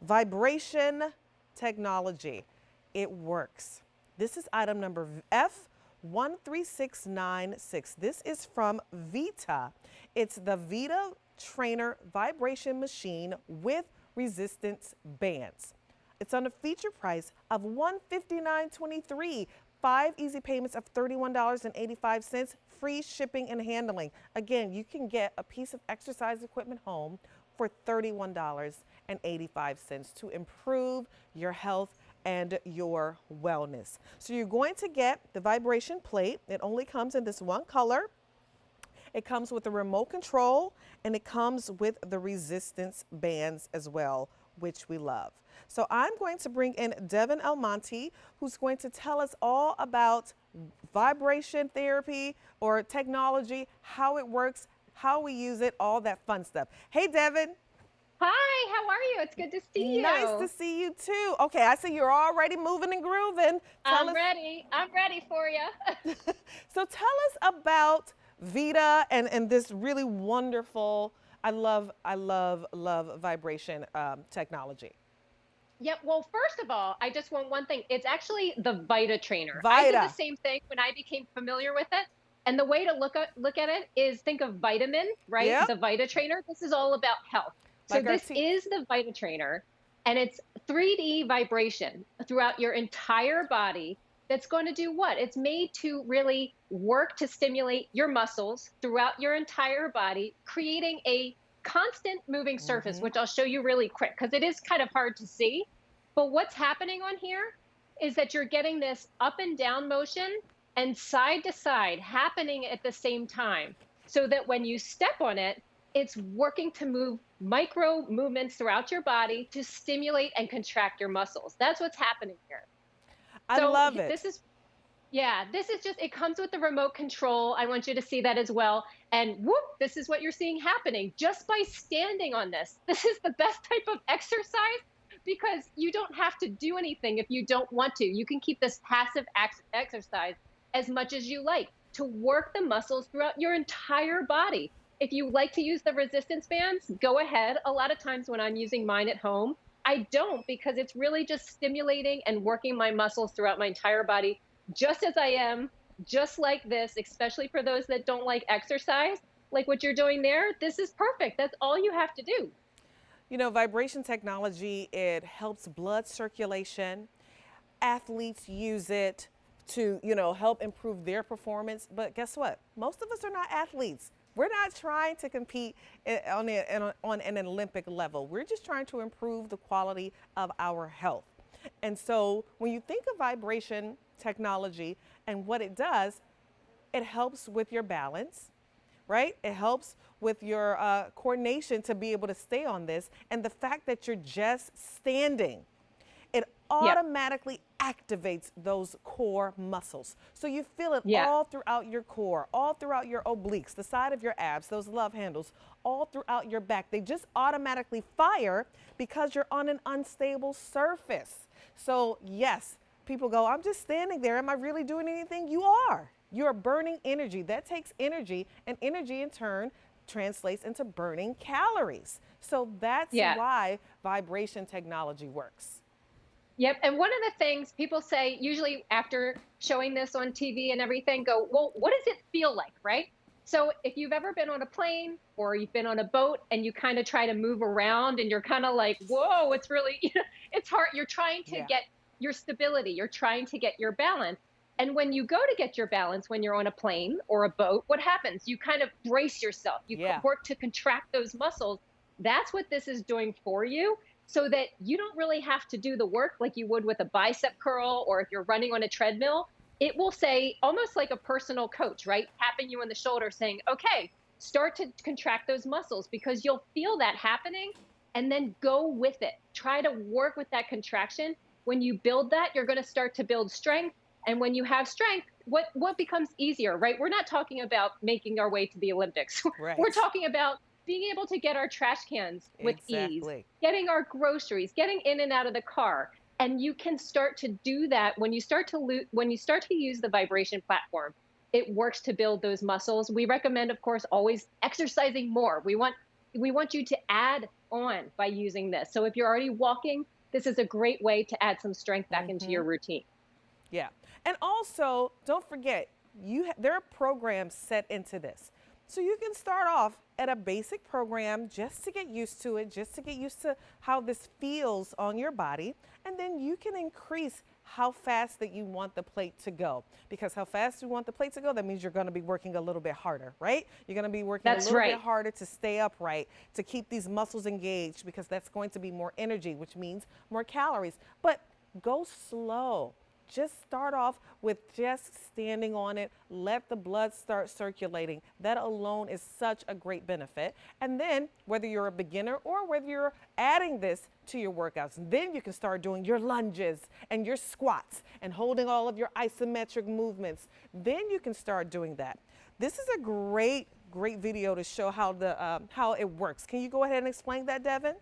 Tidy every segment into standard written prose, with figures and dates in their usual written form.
Vibration technology. It works. This is item number F13696. This is from Vita. It's the Vita Trainer Vibration Machine with resistance bands. It's on a feature price of $159.23. 5 easy payments of $31.85, free shipping and handling. Again, you can get a piece of exercise equipment home for $31.85 to improve your health and your wellness. So you're going to get the vibration plate. It only comes in this one color. It comes with a remote control, and it comes with the resistance bands as well, which we love. So I'm going to bring in Devin Almonte, who's going to tell us all about vibration therapy or technology, how it works, how we use it, all that fun stuff. Hey, Devin. Hi, how are you? It's good to see Nice you. to see you too. Okay, I see you're already moving and grooving. Tell I'm us. ready. I'm ready for you. So tell us about Vita and this really wonderful. I love vibration technology. Yep. Well, first of all, I just want one thing. It's actually the Vita trainer. I did the Vita, same thing when I became familiar with it. And the way to look at it is think of vitamin, right? yep, The Vita trainer. This is all about health. So like our this teeth. is the Vita trainer, and it's 3D vibration throughout your entire body. That's going to do what? It's made to really work to stimulate your muscles throughout your entire body, creating a constant moving surface, Mm-hmm. which I'll show you really quick because it is kind of hard to see. But what's happening on here is that you're getting this up and down motion and side to side happening at the same time. So that when you step on it, it's working to move micro movements throughout your body to stimulate and contract your muscles. That's what's happening here. I So love it. this is yeah, this is just, it comes with the remote control. I want you to see that as well. And whoop, this is what you're seeing happening just by standing on this. This is the best type of exercise because you don't have to do anything if you don't want to. You can keep this passive exercise as much as you like to work the muscles throughout your entire body. If you like to use the resistance bands, go ahead. A lot of times when I'm using mine at home, I don't because it's really just stimulating and working my muscles throughout my entire body just as I am, just like this, especially for those that don't like exercise, like what you're doing there. This is perfect. That's all you have to do. You know, vibration technology, it helps blood circulation. Athletes use it to, help improve their performance. But guess what? Most of us are not athletes. We're not trying to compete on an Olympic level. We're just trying to improve the quality of our health. And so when you think of vibration technology and what it does, it helps with your balance, right? It helps with your coordination to be able to stay on this. And the fact that you're just standing, it Yep. automatically activates those core muscles. So you feel it Yeah. all throughout your core, all throughout your obliques, the side of your abs, those love handles, all throughout your back. They just automatically fire because you're on an unstable surface. So, yes, people go, I'm just standing there. Am I really doing anything? You are. You're burning energy. That takes energy, and energy in turn translates into burning calories. So that's Yeah. why vibration technology works. Yep. And one of the things people say, usually after showing this on TV and everything, go, well, what does it feel like? Right. So if you've ever been on a plane or you've been on a boat and you kind of try to move around and you're kind of like, whoa, it's really, it's hard. You're trying to Yeah. get your stability, you're trying to get your balance. And when you go to get your balance when you're on a plane or a boat, what happens? You kind of brace yourself, you Yeah. work to contract those muscles. That's what this is doing for you so that you don't really have to do the work like you would with a bicep curl or if you're running on a treadmill. It will say almost like a personal coach, right? Tapping you on the shoulder saying, okay, start to contract those muscles because you'll feel that happening and then go with it. Try to work with that contraction. When you build that, you're going to start to build strength. And when you have strength, what becomes easier, right? We're not talking about making our way to the Olympics. We're Right. talking about being able to get our trash cans with ease, Exactly. getting our groceries, getting in and out of the car. And you can start to do that when you start to when you start to use the vibration platform. It works to build those muscles. We recommend, of course, always exercising more. We want we want you to add on by using this. So if you're already walking, this is a great way to add some strength back into your routine. Yeah. And also, don't forget, there are programs set into this. So you can start off at a basic program just to get used to it, just to get used to how this feels on your body. And then you can increase how fast that you want the plate to go. Because how fast you want the plate to go, that means you're going to be working a little bit harder, right? You're going to be working a That's little bit right. harder to stay upright, to keep these muscles engaged, because that's going to be more energy, which means more calories. But go slow. Just start off with just standing on it. Let the blood start circulating. That alone is such a great benefit. And then whether you're a beginner or whether you're adding this to your workouts, then you can start doing your lunges and your squats and holding all of your isometric movements. Then you can start doing that. This is a great video to show how it works. Can you go ahead and explain that, Devin?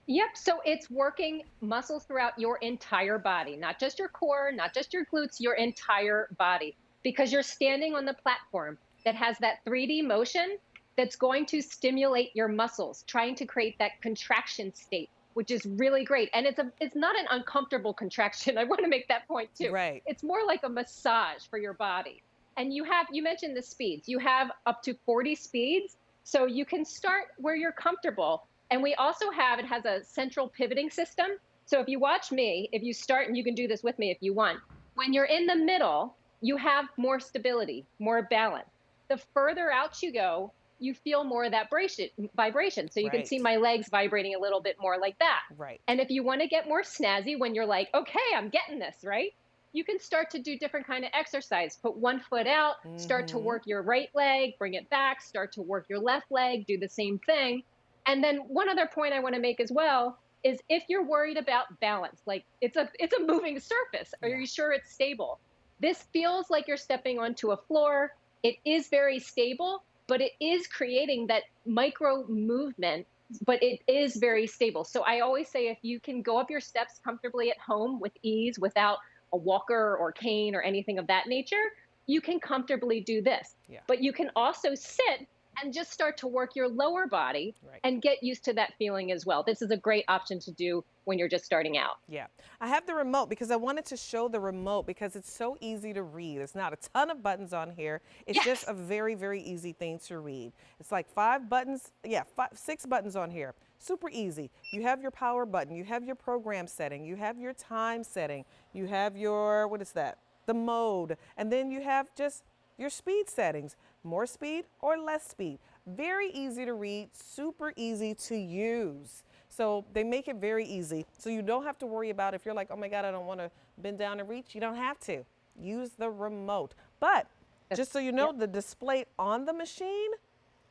Yep. So it's working muscles throughout your entire body, not just your core, not just your glutes, your entire body, because you're standing on the platform that has that 3D motion that's going to stimulate your muscles, trying to create that contraction state, which is really great. And it's not an uncomfortable contraction. I want to make that point too. Right. It's more like a massage for your body. And you mentioned the speeds. You have up to 40 speeds. So you can start where you're comfortable. And we also it has a central pivoting system. So if you watch me, if you start, and you can do this with me if you want, when you're in the middle, you have more stability, more balance. The further out you go, you feel more of that vibration. So you can see Right. my legs vibrating a little bit more like that. Right. And if you want to get more snazzy, when you're like, okay, I'm getting this, right? You can start to do different kind of exercise. Put one foot out, start to work your right leg, bring it back, start to work your left leg, do the same thing. And then one other point I want to make as well is if you're worried about balance, like it's a moving surface, are Yeah. you sure it's stable? This feels like you're stepping onto a floor. It is very stable, but it is creating that micro movement, but it is very stable. So I always say if you can go up your steps comfortably at home with ease without a walker or cane or anything of that nature, you can comfortably do this. Yeah. But you can also sit and just start to work your lower body Right. and get used to that feeling as well. This is a great option to do when you're just starting out. Yeah, I have the remote because I wanted to show the remote because it's so easy to read. It's not a ton of buttons on here. It's just Yes. a very, very easy thing to read. It's like 5 buttons, yeah, 6 buttons on here. Super easy. You have your power button, you have your program setting, you have your time setting, you have your, what is that? The mode, and then you have just your speed settings, more speed or less speed. Very easy to read, super easy to use. So they make it very easy. So you don't have to worry about if you're like, oh my God, I don't want to bend down and reach. You don't have to. Use the remote. But just so you know, Yep. the display on the machine,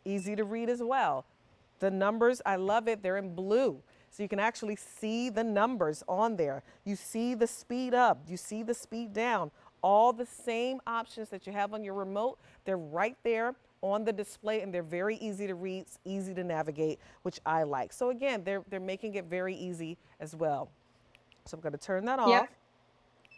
easy to read as well. The numbers, I love it. They're in blue. So you can actually see the numbers on there. You see the speed up, you see the speed down. All the same options that you have on your remote, they're right there on the display, and they're very easy to read, easy to navigate, which I like. So again, they're making it very easy as well. So I'm going to turn that Yep. off.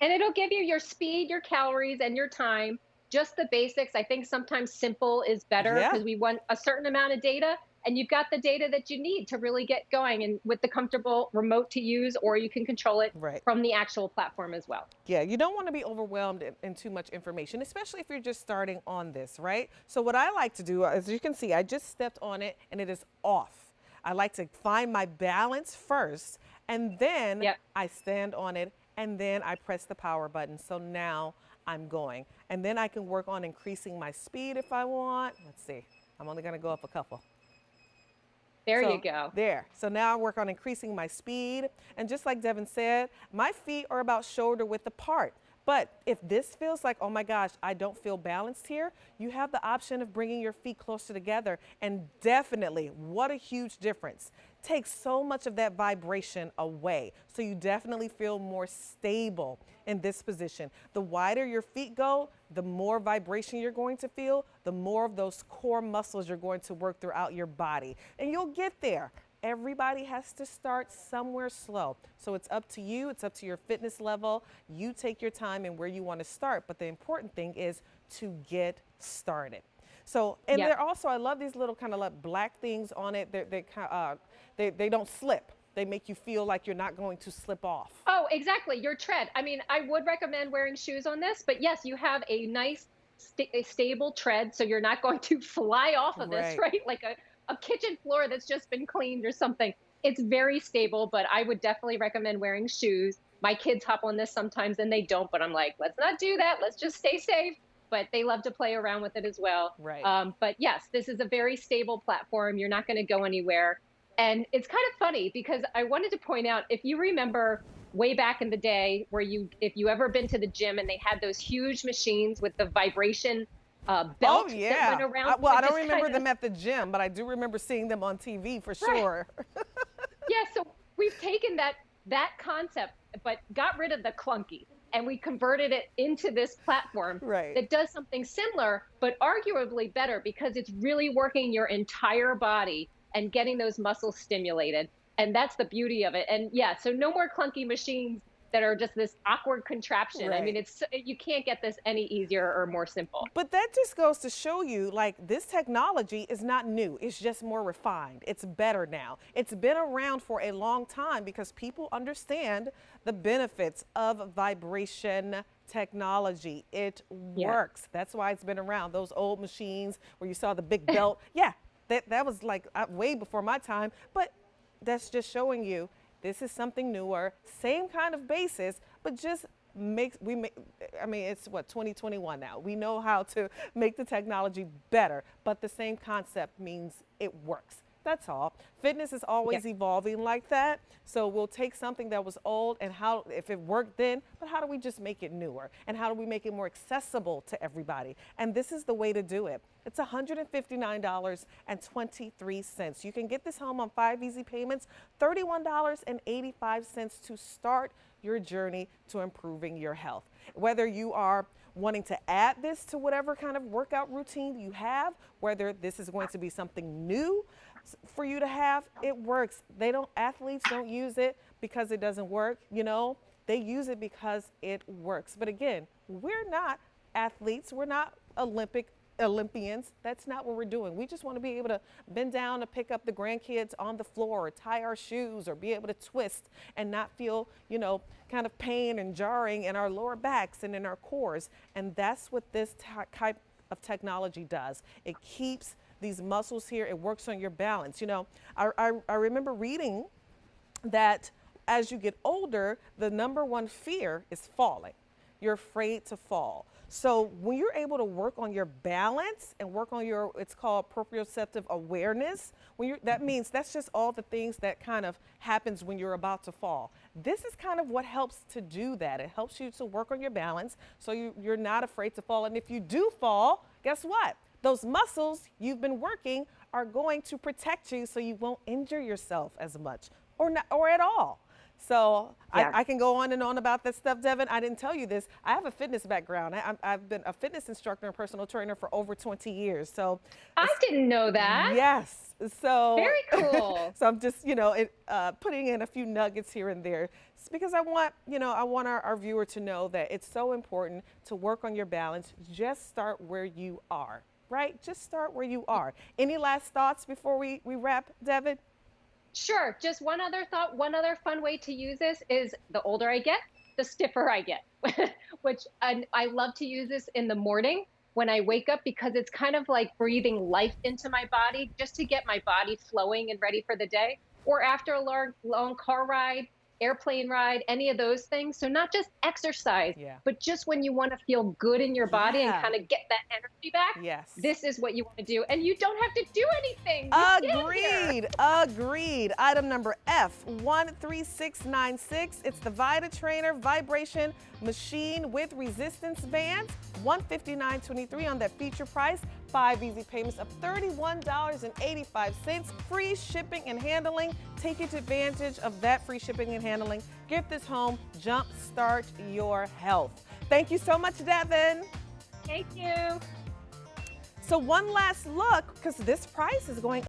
And it'll give you your speed, your calories, and your time. Just the basics. I think sometimes simple is better Yeah, because we want a certain amount of data, and you've got the data that you need to really get going and with the comfortable remote to use, or you can control it right. from the actual platform as well. Yeah, you don't want to be overwhelmed in too much information, especially if you're just starting on this, right? So what I like to do, as you can see, I just stepped on it and it is off. I like to find my balance first, and then Yep. I stand on it, and then I press the power button. So now I'm going. And then I can work on increasing my speed if I want. Let's see. I'm only going to go up a couple. There you So go. there. So now I work on increasing my speed. And just like Devin said, my feet are about shoulder width apart. But if this feels like, oh my gosh, I don't feel balanced here, you have the option of bringing your feet closer together. And definitely, what a huge difference. Takes so much of that vibration away. So you definitely feel more stable in this position. The wider your feet go, the more vibration you're going to feel, the more of those core muscles you're going to work throughout your body. And you'll get there. Everybody has to start somewhere slow. So it's up to you, it's up to your fitness level. You take your time and where you want to start. But the important thing is to get started. So, and Yep. they're also, I love these little kind of like black things on it. They don't slip. They make you feel like you're not going to slip off. Oh, exactly. Your tread. I mean, I would recommend wearing shoes on this, but yes, you have a nice, a stable tread, so you're not going to fly off of this, Right. right? Like a kitchen floor that's just been cleaned or something. It's very stable, but I would definitely recommend wearing shoes. My kids hop on this sometimes and they don't, but I'm like, let's not do that. Let's just stay safe. But they love to play around with it as well. Right. But yes, this is a very stable platform. You're not going to go anywhere. And it's kind of funny because I wanted to point out, if you remember way back in the day where if you ever been to the gym and they had those huge machines with the vibration Oh belt that yeah. went around. Well, it I don't just remember kind of, them at the gym, but I do remember seeing them on TV for right. sure. Yeah, so we've taken that concept, but got rid of the clunky, and we converted it into this platform Right. that does something similar, but arguably better because it's really working your entire body and getting those muscles stimulated. And that's the beauty of it. And yeah, so no more clunky machines that are just this awkward contraption. I mean, Right. you can't get this any easier or more simple. But that just goes to show you, like, this technology is not new. It's just more refined. It's better now. It's been around for a long time because people understand the benefits of vibration technology. It Yeah. works. That's why it's been around. Those old machines where you saw the big belt. Yeah, that was like way before my time. But that's just showing you this is something newer, same kind of basis, but just I mean, it's what, 2021 now. We know how to make the technology better, but the same concept means it works. That's all. Fitness is always evolving like that. So we'll take something that was old and how, if it worked then, but how do we just make it newer? And how do we make it more accessible to everybody? And this is the way to do it. It's $159.23. You can get this home on 5 easy payments, $31.85 to start your journey to improving your health. Whether you are wanting to add this to whatever kind of workout routine you have, whether this is going to be something new for you to have, it works. Athletes don't use it because it doesn't work, they use it because it works. But again, we're not athletes, we're not Olympians. That's not what we're doing. We just want to be able to bend down to pick up the grandkids on the floor, or tie our shoes, or be able to twist and not feel, kind of pain and jarring in our lower backs and in our cores. And that's what this type of technology does. It keeps these muscles here. It works on your balance. I remember reading that as you get older, the number one fear is falling. You're afraid to fall. So when you're able to work on your balance and work on it's called proprioceptive awareness, that means that's just all the things that kind of happens when you're about to fall. This is kind of what helps to do that. It helps you to work on your balance so you're not afraid to fall. And if you do fall, guess what? Those muscles you've been working are going to protect you so you won't injure yourself as much or at all. So Yeah. I can go on and on about this stuff, Devin. I didn't tell you this. I have a fitness background. I've been a fitness instructor and personal trainer for over 20 years. So I didn't know that. yes. So Very cool. so I'm just, putting in a few nuggets here and there. It's because I want our viewer to know that it's so important to work on your balance. Just start where you are, right? Just start where you are. Any last thoughts before we wrap, Devin? Sure. Just one other thought, one other fun way to use this is the older I get, the stiffer I get, which I love to use this in the morning when I wake up because it's kind of like breathing life into my body just to get my body flowing and ready for the day, or after a long car ride, airplane ride, any of those things. So not just exercise, but just when you want to feel good in your body and kind of get that energy back. Yes. This is what you want to do. And you don't have to do anything. Agreed. Item number F13696. It's the Vita Trainer Vibration Machine with resistance bands. $159.23 on that feature price. 5 easy payments of $31.85. Free shipping and handling. Take advantage of that free shipping and handling. Get this home. Jumpstart your health. Thank you so much, Devin. Thank you. So one last look, because this price is going